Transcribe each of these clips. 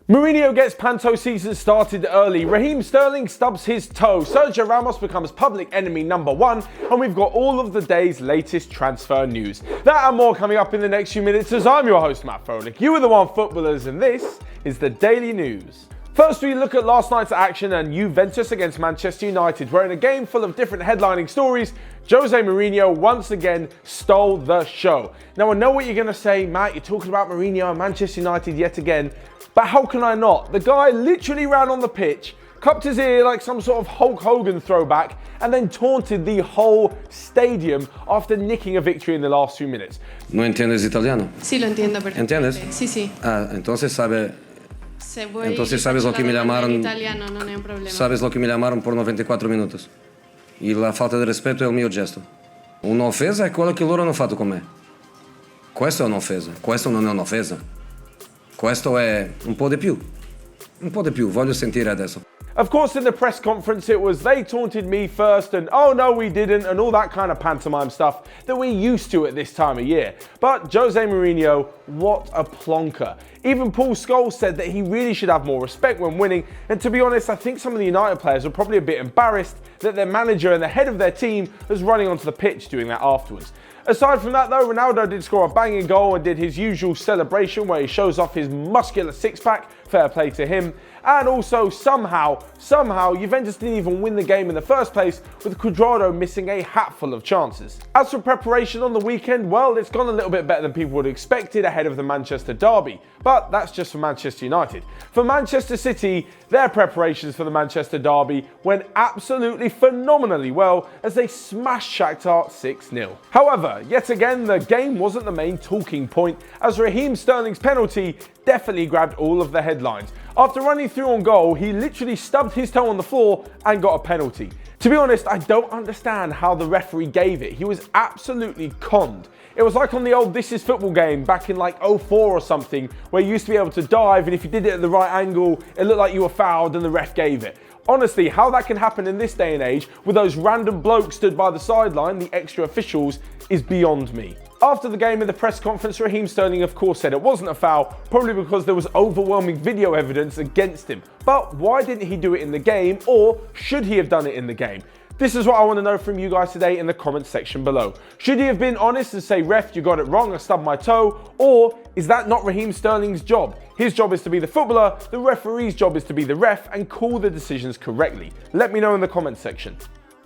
Mourinho gets Panto season started early, Raheem Sterling stubs his toe, Sergio Ramos becomes public enemy number one, and we've got all of the day's latest transfer news. That and more coming up in the next few minutes as I'm your host Matt Froelich. You are the Onefootballers and this is the Daily News. First, we look at last night's action and Juventus against Manchester United, where in a game full of different headlining stories, Jose Mourinho once again stole the show. Now, I know what you're going to say, Matt, you're talking about Mourinho and Manchester United yet again, but how can I not? The guy literally ran on the pitch, cupped his ear like some sort of Hulk Hogan throwback, and then taunted the whole stadium after nicking a victory in the last few minutes. ¿No entiendes italiano? Sí, lo entiendo perfectamente. ¿Entiendes? Sí, sí. Ah, entonces sabes lo que me llamaron. Italiano, non è un problema. Sabes lo que me llamaron por 94 minutos. E la falta di rispetto è il mio gesto. Un'offesa è quello che loro hanno fatto con me. Questo è un'offesa. Questo non è un'offesa. Questo è un po' di più. Un po' di più, voglio sentire adesso. Of course, in the press conference, it was they taunted me first and oh no, we didn't, and all that kind of pantomime stuff that we're used to at this time of year. But Jose Mourinho, what a plonker. Even Paul Scholes said that he really should have more respect when winning, and to be honest, I think some of the United players are probably a bit embarrassed that their manager and the head of their team was running onto the pitch doing that afterwards. Aside from that though, Ronaldo did score a banging goal and did his usual celebration where he shows off his muscular six-pack, fair play to him. And also somehow, Juventus didn't even win the game in the first place with Cuadrado missing a hatful of chances. As for preparation on the weekend, well, it's gone a little bit better than people would have expected ahead of the Manchester derby. But that's just for Manchester United. For Manchester City, their preparations for the Manchester derby went absolutely phenomenally well as they smashed Shakhtar 6-0. However, yet again, the game wasn't the main talking point as Raheem Sterling's penalty definitely grabbed all of the headlines. After running through on goal, he literally stubbed his toe on the floor and got a penalty. To be honest, I don't understand how the referee gave it. He was absolutely conned. It was like on the old This Is Football game back in like 04 or something, where you used to be able to dive and if you did it at the right angle, it looked like you were fouled and the ref gave it. Honestly, how that can happen in this day and age with those random blokes stood by the sideline, the extra officials, is beyond me. After the game in the press conference, Raheem Sterling of course said it wasn't a foul, probably because there was overwhelming video evidence against him. But why didn't he do it in the game, or should he have done it in the game? This is what I want to know from you guys today in the comments section below. Should he have been honest and say, ref, you got it wrong, I stubbed my toe? Or is that not Raheem Sterling's job? His job is to be the footballer, the referee's job is to be the ref and call the decisions correctly. Let me know in the comments section.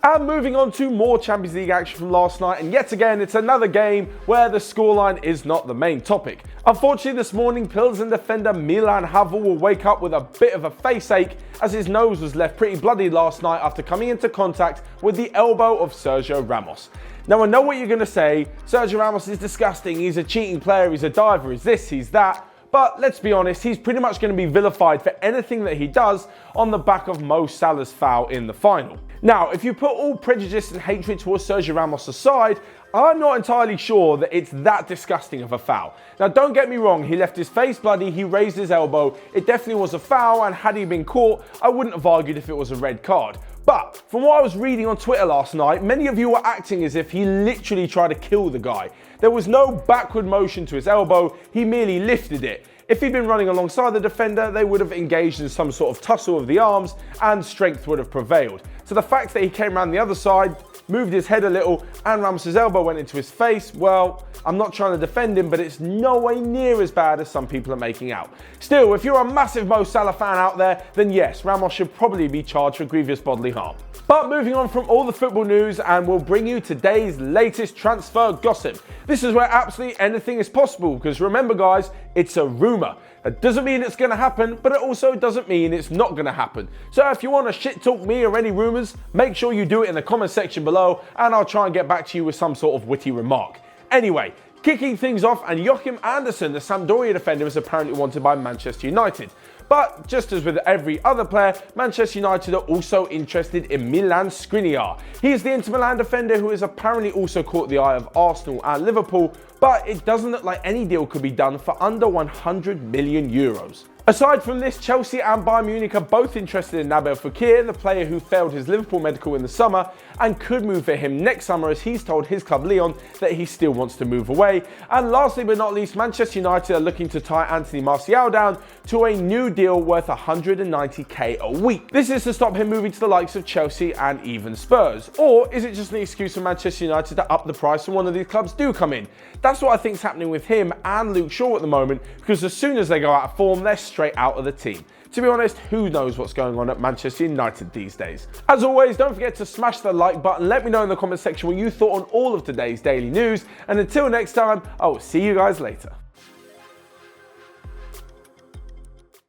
And moving on to more Champions League action from last night, and yet again it's another game where the scoreline is not the main topic. Unfortunately this morning, Pilsen defender Milan Havel will wake up with a bit of a face ache as his nose was left pretty bloody last night after coming into contact with the elbow of Sergio Ramos. Now I know what you're going to say, Sergio Ramos is disgusting, he's a cheating player, he's a diver, he's this, he's that. But let's be honest, he's pretty much going to be vilified for anything that he does on the back of Mo Salah's foul in the final. Now, if you put all prejudice and hatred towards Sergio Ramos aside, I'm not entirely sure that it's that disgusting of a foul. Now, don't get me wrong, he left his face bloody, he raised his elbow, it definitely was a foul, and had he been caught, I wouldn't have argued if it was a red card. But from what I was reading on Twitter last night, many of you were acting as if he literally tried to kill the guy. There was no backward motion to his elbow, he merely lifted it. If he'd been running alongside the defender, they would have engaged in some sort of tussle of the arms and strength would have prevailed. So the fact that he came around the other side, moved his head a little and Ramos's elbow went into his face, well, I'm not trying to defend him, but it's no way near as bad as some people are making out. Still, if you're a massive Mo Salah fan out there, then yes, Ramos should probably be charged for grievous bodily harm. But moving on from all the football news, and we'll bring you today's latest transfer gossip. This is where absolutely anything is possible, because remember guys, it's a rumour. That doesn't mean it's going to happen, but it also doesn't mean it's not going to happen. So if you want to shit talk me or any rumours, make sure you do it in the comment section below and I'll try and get back to you with some sort of witty remark. Anyway, kicking things off, and Joachim Andersen, the Sampdoria defender, is apparently wanted by Manchester United. But just as with every other player, Manchester United are also interested in Milan Skriniar. He is the Inter Milan defender who has apparently also caught the eye of Arsenal and Liverpool, but it doesn't look like any deal could be done for under 100 million euros. Aside from this, Chelsea and Bayern Munich are both interested in Nabil Fekir, the player who failed his Liverpool medical in the summer and could move for him next summer, as he's told his club Lyon that he still wants to move away. And lastly but not least, Manchester United are looking to tie Anthony Martial down to a new deal worth 190k a week. This is to stop him moving to the likes of Chelsea and even Spurs. Or is it just an excuse for Manchester United to up the price when one of these clubs do come in? That's what I think is happening with him and Luke Shaw at the moment, because as soon as they go out of form, they're straight out of the team. To be honest, who knows what's going on at Manchester United these days? As always, don't forget to smash the like button. Let me know in the comment section what you thought on all of today's daily news. And until next time, I will see you guys later.